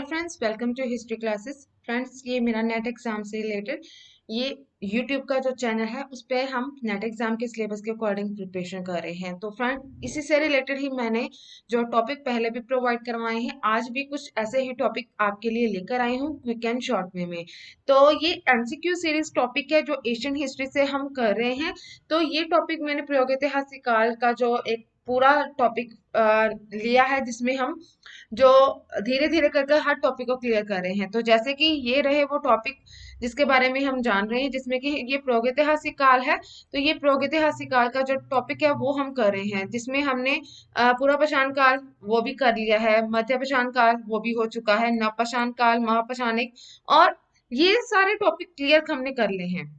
Hello friends, welcome to history classes. Friends, ये मेरा NET exam से रिलेटेड ये यूट्यूब का जो चैनल है उस पे हम नेट एग्जाम के सिलेबस के अकॉर्डिंग प्रिपरेशन कर रहे हैं। तो फ्रेंड, इसी से रिलेटेड ही मैंने जो टॉपिक पहले भी प्रोवाइड करवाए हैं, आज भी कुछ ऐसे ही टॉपिक आपके लिए लेकर आई हूँ क्विक एंड शॉर्ट वे में। तो ये एमसीक्यू सीरीज टॉपिक है जो एशियन हिस्ट्री से हम कर रहे हैं। तो ये टॉपिक मैंने प्रागैतिहासिक काल का जो एक पूरा टॉपिक लिया है, जिसमें हम जो धीरे धीरे करके हर टॉपिक को क्लियर कर रहे हैं। तो जैसे कि ये रहे वो टॉपिक जिसके बारे में हम जान रहे हैं, जिसमें कि ये प्रागैतिहासिक काल है। तो ये प्रागैतिहासिक काल का जो टॉपिक है वो हम कर रहे हैं, जिसमें हमने पुरापाषाण काल वो भी कर लिया है, मध्यपाषाण काल वो भी हो चुका है, नवपाषाण काल, महापाषाणिक, और ये सारे टॉपिक क्लियर हमने कर लिए हैं।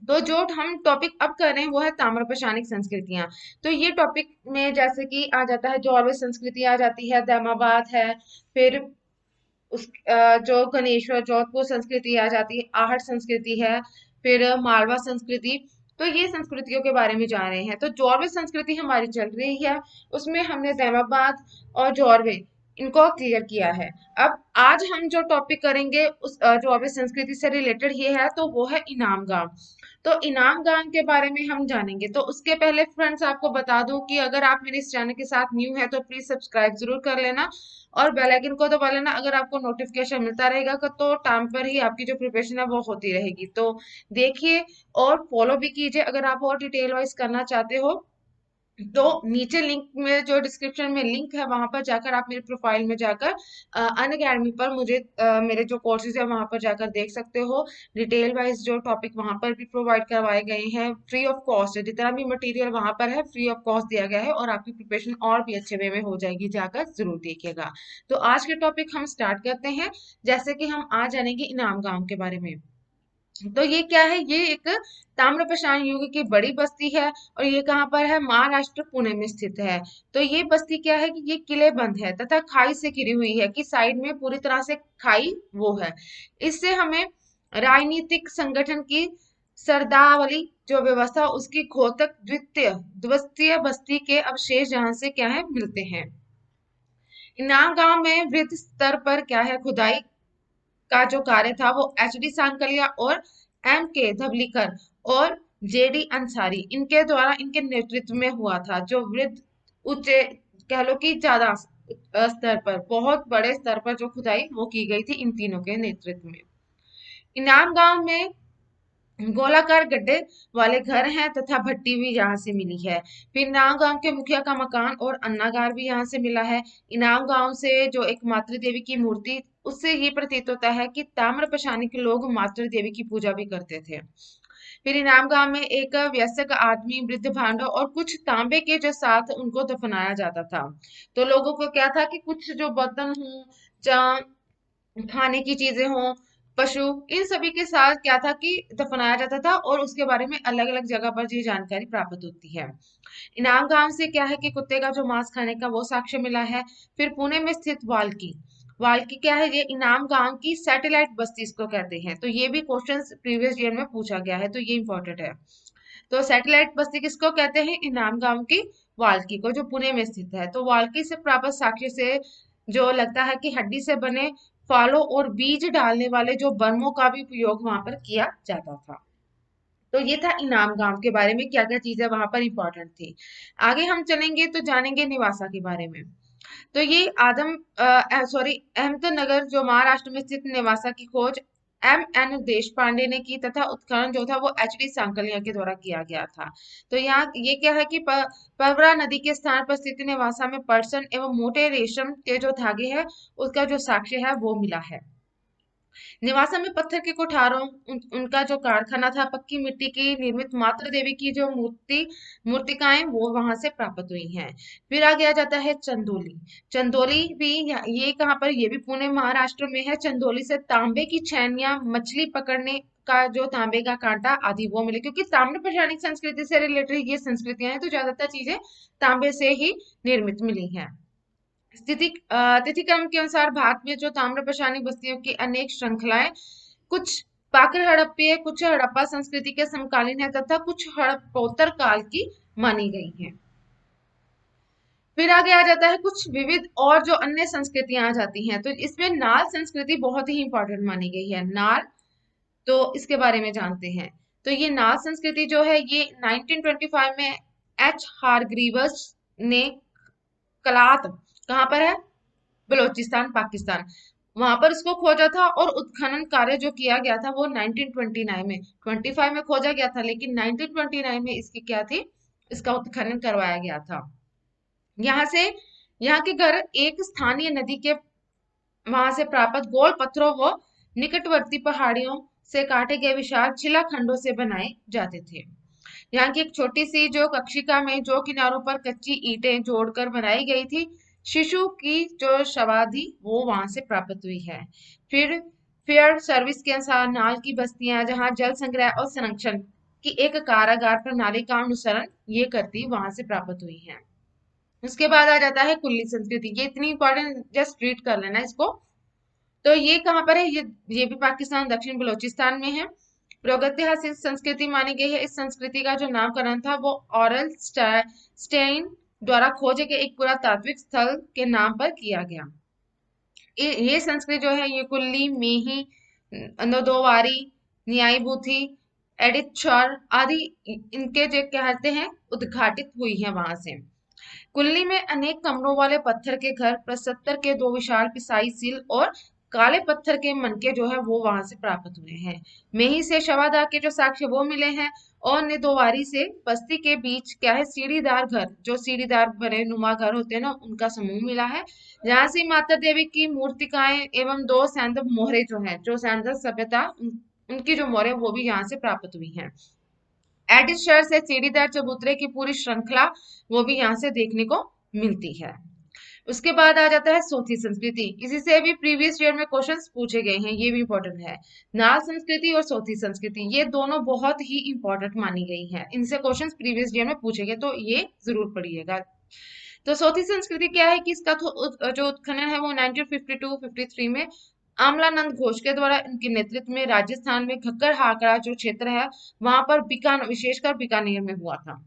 तो जो हम टॉपिक अब कर रहे हैं वो है ताम्रपाषाणिक संस्कृतियां। तो ये टॉपिक में जैसे कि आ जाता है जौरव संस्कृति, आ जाती है दैमाबाद है, फिर उस जो गणेश्वर जोधपुर संस्कृति आ जाती है, आहट संस्कृति है, फिर मालवा संस्कृति। तो ये संस्कृतियों के बारे में जान रहे हैं। तो जौरव संस्कृति हमारी चल रही है, उसमें हमने दैमाबाद और जौरवे इनको क्लियर किया है। अब आज हम जो टॉपिक करेंगे उस जौरव संस्कृति से रिलेटेड ये है, तो वो है इनाम गांव। तो इनाम गांव के बारे में हम जानेंगे। तो उसके पहले फ्रेंड्स आपको बता दूं कि अगर आप मेरे इस चैनल के साथ न्यू है तो प्लीज सब्सक्राइब जरूर कर लेना और बेल आइकन को दबा लेना। अगर आपको नोटिफिकेशन मिलता रहेगा तो टाइम पर ही आपकी जो प्रिपरेशन है वो होती रहेगी। तो देखिए और फॉलो भी कीजिए। अगर आप और डिटेल वाइज करना चाहते हो तो नीचे लिंक में जो डिस्क्रिप्शन में लिंक है वहां पर जाकर आप मेरे प्रोफाइल में जाकर अन अकेडमी पर मुझे मेरे जो कोर्सेज है वहां पर जाकर देख सकते हो। डिटेल वाइज जो टॉपिक वहां पर भी प्रोवाइड करवाए गए हैं, फ्री ऑफ कॉस्ट है। जितना भी मटेरियल वहां पर है फ्री ऑफ कॉस्ट दिया गया है और आपकी प्रिपरेशन और भी अच्छे वे में हो जाएगी, जाकर जरूर देखिएगा। तो आज के टॉपिक हम स्टार्ट करते हैं। जैसे कि हम आज जानेंगे इनाम गांव के बारे में। तो ये क्या है, ये एक ताम्रपाषाण युग की बड़ी बस्ती है और ये कहाँ पर है, महाराष्ट्र पुणे में स्थित है। तो ये बस्ती क्या है कि ये किले बंद है तथा खाई से घिरी हुई है, कि साइड में पूरी तरह से खाई वो है। इससे हमें राजनीतिक संगठन की शर्दावली जो व्यवस्था उसकी घोतक द्वितीय द्वितीय बस्ती के अवशेष जहां से क्या है मिलते हैं। इनाम गांव में वृहद स्तर पर क्या है खुदाई का जो कार्य था वो एच डी सांकलिया और एम के धवलीकर और जे डी अंसारी इनके द्वारा, इनके नेतृत्व में हुआ था। जो वृद्ध ऊंचे कह लो कि ज्यादा स्तर पर, बहुत बड़े स्तर पर जो खुदाई वो की गई थी इन तीनों के नेतृत्व में। इनाम गांव में गोलाकार गड्ढे वाले घर हैं तथा भट्टी भी यहाँ से मिली है। फिर इनाम गांव के मुखिया का मकान और अन्नागार भी यहाँ से मिला है। इनाम गांव से जो एक मातृ देवी की मूर्ति, उससे ये प्रतीत होता है कि ताम्रपाषाणी के लोग मातृ देवी की पूजा भी करते थे। फिर इनाम गांव में एक वयस्क आदमी, वृद्ध भांडो और कुछ तांबे के जो साथ उनको दफनाया जाता था। तो लोगों को क्या था कि कुछ जो बर्तन हो, खाने की चीजें हों, पशु, इन सभी के साथ क्या था कि दफनाया जाता था और उसके बारे में अलग अलग जगह पर ये जानकारी प्राप्त होती है। इनाम गांव से क्या है कि कुत्ते का जो मांस खाने का वो साक्ष्य मिला है। फिर पुणे में स्थित वाल्की, वाल्की क्या है, ये इनाम गांव की सैटेलाइट बस्ती इसको कहते हैं। तो ये भी क्वेश्चन प्रीवियस ईयर में पूछा गया है, तो ये इंपॉर्टेंट है। तो सैटेलाइट बस्ती किसको कहते हैं, इनाम गांव की वाल्की को, जो पुणे में स्थित है। तो वाल्की से प्राप्त साक्ष्य से जो लगता है कि हड्डी से बने फालों और बीज डालने वाले जो बर्मों का भी उपयोग वहां पर किया जाता था। तो ये था इनाम गांव के बारे में, क्या क्या चीजें वहां पर इंपॉर्टेंट थी। आगे हम चलेंगे तो जानेंगे निवासा के बारे में। तो ये अहमदनगर जो महाराष्ट्र में स्थित निवासा की खोज एम एन देश पांडे ने की तथा उत्खनन जो था वो एच डी सांकलिया के द्वारा किया गया था। तो यहाँ ये क्या है कि परवरा नदी के स्थान पर स्थित निवासा में पर्सन एवं मोटे रेशम के जो धागे हैं उसका जो साक्ष्य है वो मिला है। निवासा में पत्थर के कुठारों, उनका जो कारखाना था, पक्की मिट्टी की निर्मित मातृ देवी की जो मूर्तिकाएं वो वहां से प्राप्त हुई हैं। फिर आगे आ जाता है चंदोली। चंदोली भी ये कहाँ पर, ये भी पुणे महाराष्ट्र में है। चंदोली से तांबे की छैनियां, मछली पकड़ने का जो तांबे का कांटा आदि वो मिले, क्योंकि ताम्रपाषाणिक संस्कृति से रिलेटेड ये संस्कृतियां हैं तो ज्यादातर चीजें तांबे से ही निर्मित मिली हैं। तिथि क्रम के अनुसार भारत में जो ताम्रपाषाणी बस्तियों की अनेक श्रृंखलाएं, कुछ पाकर हड़प्पीय, कुछ हड़प्पा संस्कृति के समकालीन है तथा कुछ हड़प्पोत्तर काल की मानी गई हैं। फिर आगे आ जाता है कुछ विविध और जो अन्य संस्कृतियां आ जाती हैं, तो इसमें नाल संस्कृति बहुत ही इंपॉर्टेंट मानी गई है। नाल, तो इसके बारे में जानते हैं। तो ये नाल संस्कृति जो है ये 1925 में एच हारग्रीव्स ने कलात, कहाँ पर है, बलोचिस्तान पाकिस्तान, वहां पर उसको खोजा था। और उत्खनन कार्य जो किया गया था वो 1929 में, 25 में खोजा गया था लेकिन 1929 में इसकी क्या थी, इसका उत्खनन करवाया गया था। यहाँ से, यहाँ के घर एक स्थानीय नदी के वहां से प्राप्त गोल पत्थरों व निकटवर्ती पहाड़ियों से काटे गए विशाल शिलाखंडों से बनाए जाते थे। यहाँ की एक छोटी सी जो कक्षिका में जो किनारों पर कच्ची ईंटें जोड़कर बनाई गई थी, शिशु की जो शवाधि वो वहां से प्राप्त हुई है। फिर फेयर सर्विस के अनुसार नाल की बस्तियां जहां जल संग्रह और संरक्षण की एक कारागार प्रणाली का अनुसरण ये करती वहां से प्राप्त हुई है। उसके बाद आ जाता है कुल्ली संस्कृति, ये इतनी इंपॉर्टेंट, जस्ट रीड कर लेना इसको। तो ये कहाँ पर है, ये भी पाकिस्तान दक्षिण बलोचिस्तान में है। प्रागैतिहासिक संस्कृति मानी गई है। इस संस्कृति का जो नामकरण था वो ऑरल स्टेइन द्वारा खोजे गए एक पुरातात्विक स्थल के नाम पर किया गया। ये संस्कृति जो है ये कुल्ली, मेही, नदोवारी, न्यायबूथी, एडिचर आदि इनके जो कहते हैं उद्घाटित हुई है वहां से। कुल्ली में अनेक कमरों वाले पत्थर के घर, प्रस्तर के दो विशाल पिसाई सील और काले पत्थर के मनके जो है वो वहां से प्राप्त हुए हैं। मेही से शवादा के जो साक्ष्य वो मिले हैं। और निदोवारी से बस्ती के बीच क्या है, सीढ़ीदार घर, जो सीढ़ीदार बने नुमा घर होते हैं ना, उनका समूह मिला है। जहां से माता देवी की मूर्तिकाएं एवं दो सैंधव मोहरे जो है, जो सैंधव सभ्यता उनकी जो मोहरे वो भी यहाँ से प्राप्त हुई हैं। एडिस शहर से सीढ़ीदार चबूतरे की पूरी श्रृंखला वो भी यहाँ से देखने को मिलती है। उसके बाद आ जाता है सोथी संस्कृति। इसी से भी प्रीवियस ईयर में क्वेश्चंस पूछे गए हैं, ये भी इंपॉर्टेंट है। नाल संस्कृति और सोथी संस्कृति ये दोनों बहुत ही इंपॉर्टेंट मानी गई हैं, इनसे क्वेश्चंस प्रीवियस ईयर में पूछे गए, तो ये जरूर पढ़िएगा। तो सोथी संस्कृति क्या है कि इसका जो उत्खनन है वो 1952-53 में आमलानंद घोष के द्वारा इनके नेतृत्व में राजस्थान में घग्गर हाकड़ा जो क्षेत्र है वहां पर विशेषकर बीकानेर में हुआ था।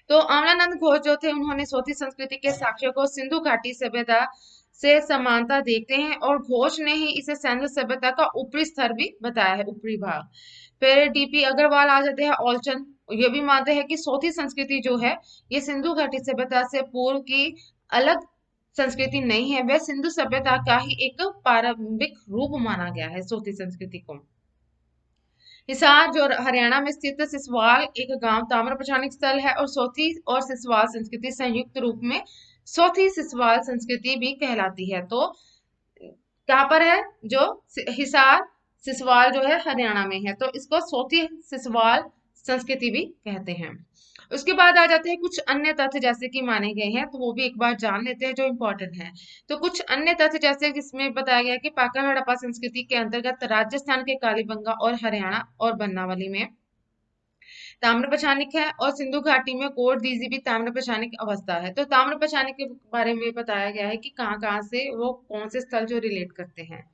तो आमलानंद घोष जो थे उन्होंने सोथी संस्कृति के साक्ष्यों को सिंधु घाटी सभ्यता से समानता देखते हैं और घोष ने ही इसे सैन्य सभ्यता का ऊपरी स्तर भी बताया है, ऊपरी भाग। फिर डीपी अग्रवाल आ जाते हैं ओलचंद, ये भी मानते हैं कि सोथी संस्कृति जो है ये सिंधु घाटी सभ्यता से पूर्व की अलग संस्कृति नहीं है, वह सिंधु सभ्यता का ही एक प्रारंभिक रूप माना गया है सोथी संस्कृति को। हिसार जो हरियाणा में स्थित सिसवाल एक गांव ताम्र प्रशासनिक स्थल है और सोथी और सिसवाल संस्कृति संयुक्त रूप में सोथी सिसवाल संस्कृति भी कहलाती है। तो कहाँ पर है, जो हिसार सिसवाल जो है हरियाणा में है, तो इसको सोथी सिसवाल संस्कृति भी कहते हैं। उसके बाद आ जाते हैं कुछ अन्य तथ्य जैसे कि माने गए हैं, तो वो भी एक बार जान लेते हैं जो इम्पोर्टेंट है। तो कुछ अन्य तथ्य जैसे जिसमें बताया गया कि पाका हड़प्पा संस्कृति के अंतर्गत राजस्थान के कालीबंगा और हरियाणा और बनावली में ताम्रपशानिक है और सिंधु घाटी में कोट दीजी भी ताम्रपशानिक अवस्था है। तो ताम्रपशानिक के बारे में बताया गया है कि कहाँ कहाँ से वो कौन से स्थल जो रिलेट करते हैं।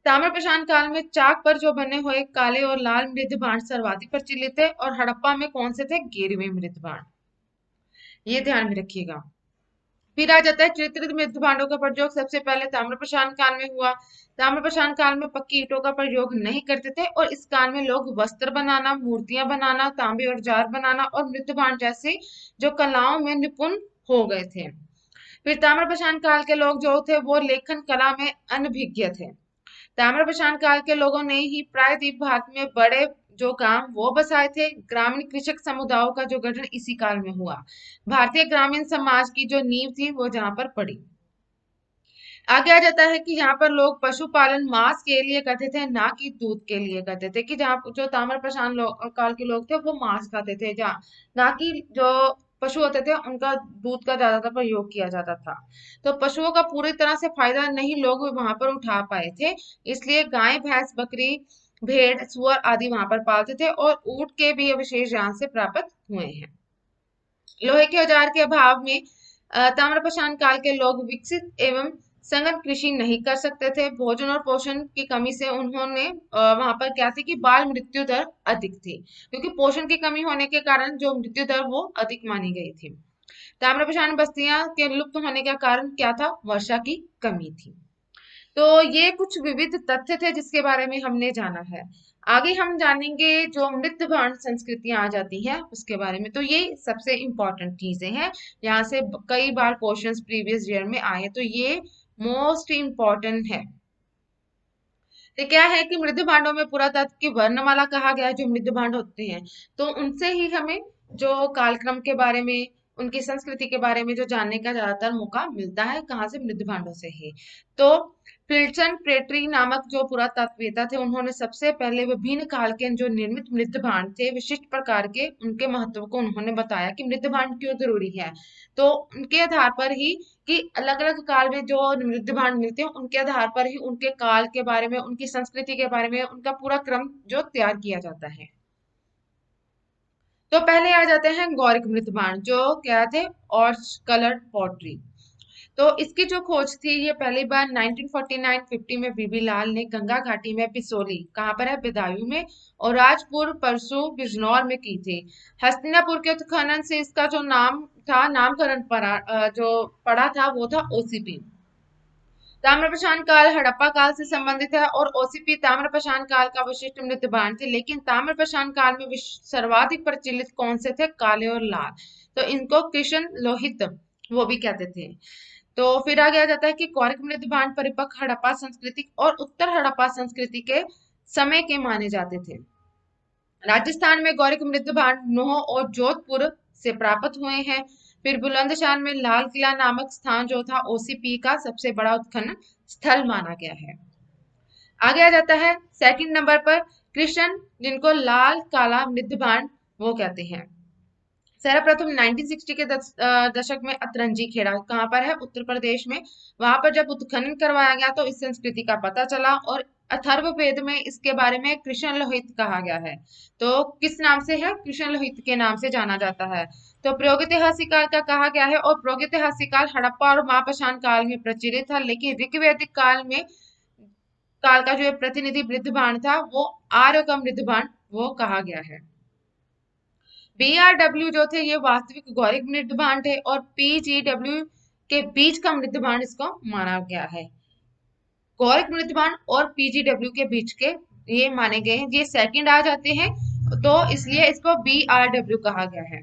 ताम्रपाषाण काल में चाक पर जो बने हुए काले और लाल मृद बाण सर्वाधिक प्रचलित है और हड़प्पा में कौन से थे, गिरवे मृद बाण, ये ध्यान में रखिएगा। फिर आ जाता है चित्रित मृद बाणों का प्रयोग सबसे पहले ताम्रपाषाण काल में हुआ। ताम्रपाषाण काल में पक्की ईंटों का प्रयोग नहीं करते थे और इस काल में लोग वस्त्र बनाना, मूर्तियां बनाना, तांबे और जार बनाना और मृद बाण जैसे जो कलाओं में निपुण हो गए थे। फिर ताम्रपाषाण काल के लोग जो थे वो लेखन कला में अनभिज्ञ थे। ताम्रपाषाण काल के लोगों ने ही प्रायद्वीप भारत में बड़े जो गांव वो बसाए थे। ग्रामीण कृषक समुदायों का जो गठन इसी काल में हुआ। भारतीय ग्रामीण समाज की जो नींव थी वो जहां पर पड़ी। आगे आ जाता है कि यहाँ पर लोग पशुपालन मांस के लिए करते थे, ना कि दूध के लिए करते थे। कि जहाँ जो ताम्रपाषाण काल के लोग थे वो मांस खाते थे, जहाँ ना कि जो पशु होते थे उनका दूध का ज्यादातर प्रयोग किया जाता था। तो पशुओं का पूरी तरह से फायदा नहीं लोग वहां पर उठा पाए थे, इसलिए गाय, भैंस, बकरी, भेड़, सुअर आदि वहां पर पालते थे और ऊंट के भी अवशेष यहाँ से प्राप्त हुए हैं। लोहे के औजार के अभाव में ताम्रपाषाण काल के लोग विकसित एवं संगत कृषि नहीं कर सकते थे। भोजन और पोषण की कमी से उन्होंने वहां पर क्या थी कि बाल मृत्यु दर अधिक थी, क्योंकि पोषण की कमी होने के कारण जो मृत्यु दर वो अधिक मानी गई थी। ताम्रप्रशान बस्तियां के लुप्त होने का कारण क्या था? वर्षा की कमी थी। तो ये कुछ विविध तथ्य थे जिसके बारे में हमने जाना है। आगे हम जानेंगे जो मृत्यु संस्कृतियां आ जाती हैं उसके बारे में। तो ये सबसे इम्पोर्टेंट चीजें हैं, यहाँ से कई बार क्वेश्चंस प्रीवियस ईयर में आए, तो ये मोस्ट इम्पोर्टेंट है। तो क्या है कि मृदु भांडों में पुरातत्व की वर्णमाला कहा गया है, जो मृदु भांड होते हैं, तो उनसे ही हमें जो कालक्रम के बारे में, उनकी संस्कृति के बारे में जो जानने का ज्यादातर मौका मिलता है, कहाँ से? मृदु भांडों से ही। तो फिल्सन प्रेटरी नामक जो पुरातत्ववेत्ता थे, उन्होंने सबसे पहले विभिन्न काल के जो निर्मित मृदु भांड थे, विशिष्ट प्रकार के, उनके महत्व को उन्होंने बताया कि मृदु भांड क्यों जरूरी है। तो उनके आधार पर ही, कि अलग अलग काल में जो नृत्य भांड मिलते हैं, उनके आधार पर ही उनके काल के बारे में, उनकी संस्कृति के बारे में, उनका पूरा क्रम जो तैयार किया जाता है। तो पहले आ जाते हैं गौरिक मृत भांड, जो क्या थे? ऑर्च कलर्ड पॉटरी। तो इसकी जो खोज थी, ये पहली बार 1949-50 में बीबी लाल ने गंगा घाटी में बिसोली, कहाँ पर है? बदायूं में, और राजपुर परसू बिजनौर में की थी। हस्तिनापुर के उत्खनन से इसका जो नाम था, नामकरण पड़ा, जो पड़ा था, वो था ओसीपी। ताम्रप्रशान काल हड़प्पा काल से संबंधित है, और ओसीपी ताम्रप्रशान काल का विशिष्ट मृत्यु भांड थे। लेकिन ताम्रप्रशान काल में सर्वाधिक प्रचलित कौन से थे? काले और लाल। तो इनको कृष्ण लोहित वो भी कहते थे। तो फिर आगे आ जाता है कि कौरिक मृत्यु भांड परिपक्व हड़प्पा संस्कृति और उत्तर हड़प्पा संस्कृति के समय के माने जाते थे। राजस्थान में गौरिक मृत्यु भांड नूह और जोधपुर से प्राप्त हुए हैं। फिर बुलंदशहर में लाल किला नामक स्थान जो था, ओसीपी का सबसे बड़ा उत्खनन स्थल माना गया है। आगे आ जाता है सेकंड नंबर पर कृष्ण, जिनको लाल काला मृत्यु भांड वो कहते हैं। सर्वप्रथम 1960 के दशक में अतरंजी खेड़ा, कहाँ पर है? उत्तर प्रदेश में। वहां पर जब उत्खनन करवाया गया तो इस संस्कृति का पता चला, और अथर्ववेद में इसके बारे में कृष्ण लोहित कहा गया है। तो किस नाम से है? कृष्ण लोहित के नाम से जाना जाता है। तो प्रागैतिहासिक काल का कहा गया है, और प्रागैतिहासिक काल हड़प्पा और महापाषाण काल में प्रचलित था, लेकिन ऋग्वैदिक काल में, काल का जो प्रतिनिधि मृत्यु भांड था, वो आर्य का मृत्यु भांड वो कहा गया है। BRW जो थे, ये वास्तविक गौरिक मृत्यु भांड है, और PGW के बीच का मृत्यु भांड इसको माना गया है। गौरिक मृत्यु भांड और PGW के बीच के ये माने गए हैं, ये सेकंड आ जाते हैं, तो इसलिए इसको BRW कहा गया है।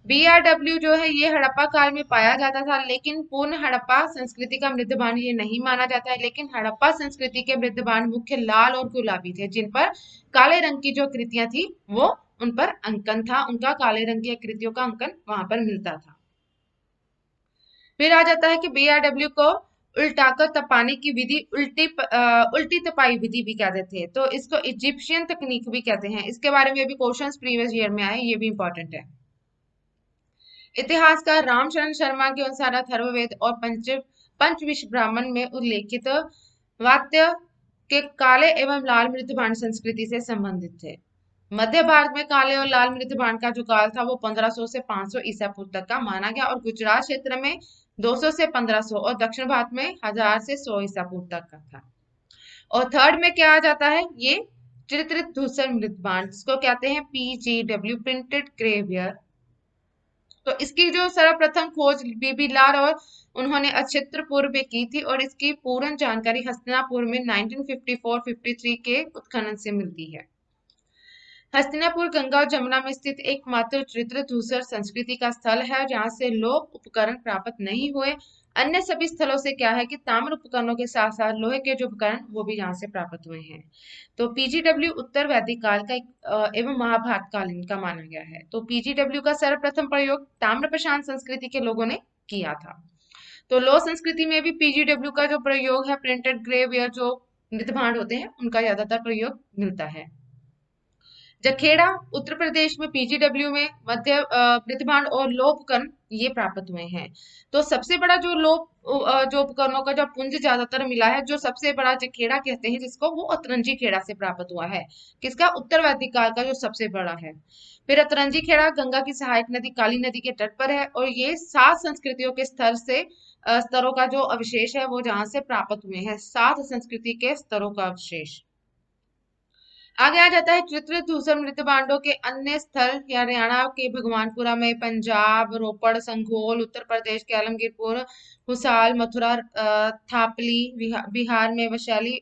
BRW जो है, ये हड़प्पा काल में पाया जाता था, लेकिन पूर्ण हड़प्पा संस्कृति का मृत्यु भांड ये नहीं माना जाता है। लेकिन हड़प्पा संस्कृति के मृत्यु भांड मुख्य लाल और गुलाबी थे, जिन पर काले रंग की जो कृतियां थी, वो उन पर अंकन था, उनका काले रंग की कृतियों का अंकन वहां पर मिलता था। फिर आ जाता है कि BRW को उल्टाकर तपाने की विधि उल्टी तपाई विधि भी कहते थे, तो इसको इजिप्शियन तकनीक भी कहते हैं। इसके बारे में भी क्वेश्चंस प्रीवियस ईयर में आए, ये भी इंपॉर्टेंट है। इतिहासकार रामचरण शर्मा के अनुसार अथर्ववेद और पंचविश ब्राह्मण में उल्लेखित वाद्य के काले एवं लाल मृत्यु भांड संस्कृति से संबंधित थे। मध्य भारत में काले और लाल मृत्यु भांड का जो काल था, वो 1500 से 500 ईसा पूर्व तक का माना गया, और गुजरात क्षेत्र में 200 से 1500, और दक्षिण भारत में 1000 से 100 ईसा पूर्व तक का था। और थर्ड में क्या आ जाता है? ये चित्रित धूसर मृत्यु भांड, जिसको कहते हैं PGW, प्रिंटेड ग्रेवियर। तो इसकी जो सर्वप्रथम खोज बीबी लाल और उन्होंने अक्षित्रपुर में की थी, और इसकी पूर्ण जानकारी हस्तिनापुर में 1954-53 के उत्खनन से मिलती है। हस्तिनापुर गंगा और जमुना में स्थित एकमात्र चित्रित धूसर संस्कृति का स्थल है, जहां से लोह उपकरण प्राप्त नहीं हुए। अन्य सभी स्थलों से क्या है कि ताम्र उपकरणों के साथ साथ लोहे के जो उपकरण वो भी यहाँ से प्राप्त हुए हैं। तो PGW उत्तर वैदिक काल का एवं महाभारत कालीन का माना गया है। तो PGW का सर्वप्रथम प्रयोग ताम्रप्रशांत संस्कृति के लोगों ने किया था। तो लोह संस्कृति में भी PGW का जो प्रयोग है, प्रिंटेड ग्रेवियर जो मृत भांड होते हैं, उनका ज्यादातर प्रयोग मिलता है। जखेड़ा उत्तर प्रदेश में PGW में मध्य प्रतिभांड और लोह उपकरण ये प्राप्त हुए हैं। तो सबसे बड़ा जो लोह जो उपकरणों का जो पुंज ज्यादातर मिला है, जो सबसे बड़ा जखेड़ा कहते हैं जिसको, वो अतरंजी खेड़ा से प्राप्त हुआ है। किसका? उत्तर वैदिक काल का जो सबसे बड़ा है। फिर अतरंजी खेड़ा गंगा की सहायक नदी काली नदी के तट पर है, और ये 7 संस्कृतियों के स्तरों का जो अवशेष है, वो जहां से प्राप्त हुए हैं, 7 संस्कृति के स्तरों का अवशेष। आगे आ जाता है चित्र धूसर मृत बांडों के अन्य स्थल या हरियाणा के भगवानपुरा में, पंजाब, रोपड़, संघोल, उत्तर प्रदेश के आलमगीरपुर, हुसाल, मथुरा, थापली, बिहार में वैशाली,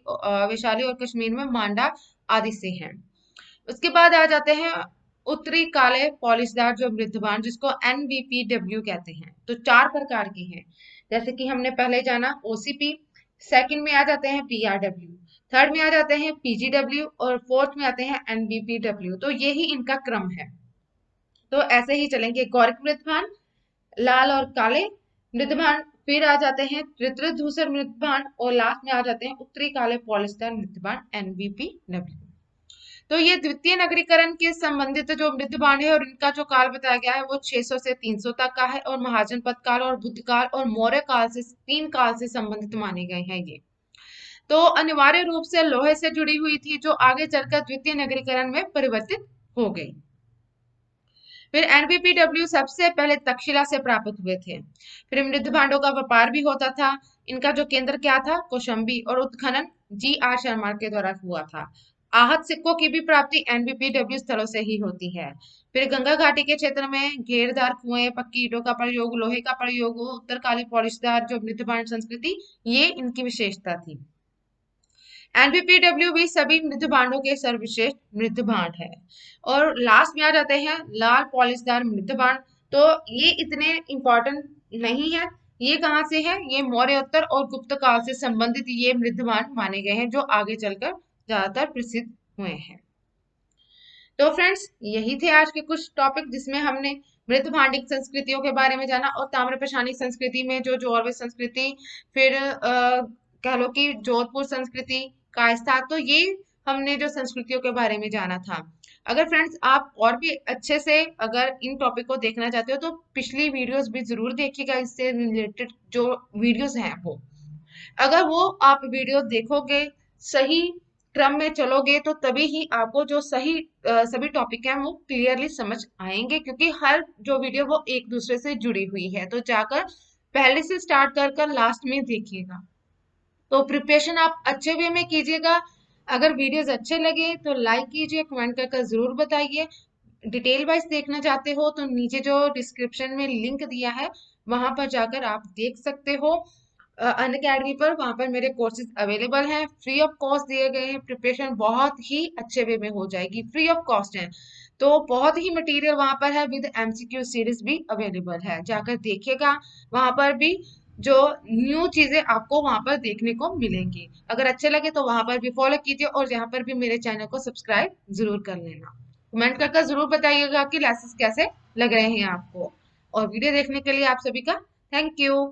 वैशाली और कश्मीर में मांडा आदि से हैं। उसके बाद आ जाते हैं उत्तरी काले पॉलिशदार जो मृदबान, जिसको NBPW कहते हैं। तो 4 प्रकार के हैं, जैसे कि हमने पहले जाना OCP, सेकंड में आ जाते हैं PRW, थर्ड में आ जाते हैं PGW और फोर्थ में आते हैं NBPW। तो ये ही इनका क्रम है। तो ऐसे ही चलेंगे, गौरिक मृदभान, लाल और काले मृदभान, फिर आ जाते हैं धूसर मृदभान और लास्ट में आ जाते हैं उत्तरी काले पॉलिशदार मृदभान NBPW। तो ये द्वितीय नगरीकरण के संबंधित जो मृदभांड है और इनका जो काल बताया गया है वो 600 से 300 तक का है, और महाजनपद काल और बुद्ध काल और मौर्य काल से 3 काल से संबंधित माने गए हैं ये। तो अनिवार्य रूप से लोहे से जुड़ी हुई थी, जो आगे चलकर द्वितीय नगरीकरण में परिवर्तित हो गई। फिर NBPW सबसे पहले तक्षशिला से प्राप्त हुए थे। फिर मृद भांडों का व्यापार भी होता था। इनका जो केंद्र क्या था, कौशाम्बी, और उत्खनन GR शर्मा के द्वारा हुआ था। आहत सिक्कों की भी प्राप्ति NBPW स्थलों से ही होती है। फिर गंगा घाटी के क्षेत्र में घेरदार कुएं, पक्की ईंटों का प्रयोग, लोहे का प्रयोग, उत्तरकाली पॉलिशदार जो मृद भांड संस्कृति, ये इनकी विशेषता थी। NBPW भी सभी मृद भांडों के सर्वश्रेष्ठ मृद भांड है। और लास्ट में आ जाते हैं लाल पॉलिशदार मृद भांड। तो ये इतने इंपॉर्टेंट नहीं है। ये कहाँ से है, ये मौर्योत्तर और गुप्त काल से संबंधित ये मृद भांड माने गए हैं, जो आगे चलकर ज्यादातर प्रसिद्ध हुए हैं। तो फ्रेंड्स, यही थे आज के कुछ टॉपिक, जिसमें हमने मृद भांडिक संस्कृतियों के बारे में जाना, और ताम्रप्रशानी संस्कृति में जो जोरवे संस्कृति, फिर कह लो कि जोधपुर संस्कृति, कायस्था, तो ये हमने जो संस्कृतियों के बारे में जाना था। अगर फ्रेंड्स आप और भी अच्छे से अगर इन टॉपिक को देखना चाहते हो तो पिछली वीडियोस भी जरूर देखिएगा, इससे रिलेटेड जो वीडियोस हैं वो, अगर वो आप वीडियो देखोगे, सही क्रम में चलोगे, तो तभी ही आपको जो सही सभी टॉपिक हैं वो क्लियरली समझ आएंगे, क्योंकि हर जो वीडियो वो एक दूसरे से जुड़ी हुई है। तो जाकर पहले से स्टार्ट कर कर लास्ट में देखिएगा। तो प्रिपरेशन आप अच्छे वे में कीजिएगा। अगर वीडियोस अच्छे लगे तो लाइक कीजिए, कमेंट कर जरूर बताइए। डिटेल वाइज देखना चाहते हो तो नीचे जो डिस्क्रिप्शन में लिंक दिया है वहां पर जाकर आप देख सकते हो। अनअकैडमी पर वहां पर मेरे कोर्सेज अवेलेबल हैं, फ्री ऑफ कॉस्ट दिए गए हैं। प्रिपरेशन बहुत ही अच्छे वे में हो जाएगी, फ्री ऑफ कॉस्ट है। तो बहुत ही मटेरियल वहां पर है, विद MCQ सीरीज भी अवेलेबल है, जाकर देखिएगा। वहां पर भी जो न्यू चीजें आपको वहां पर देखने को मिलेंगी। अगर अच्छे लगे तो वहां पर भी फॉलो कीजिए, और यहाँ पर भी मेरे चैनल को सब्सक्राइब जरूर कर लेना। कमेंट करके जरूर बताइएगा कि क्लासेस कैसे लग रहे हैं आपको। और वीडियो देखने के लिए आप सभी का थैंक यू।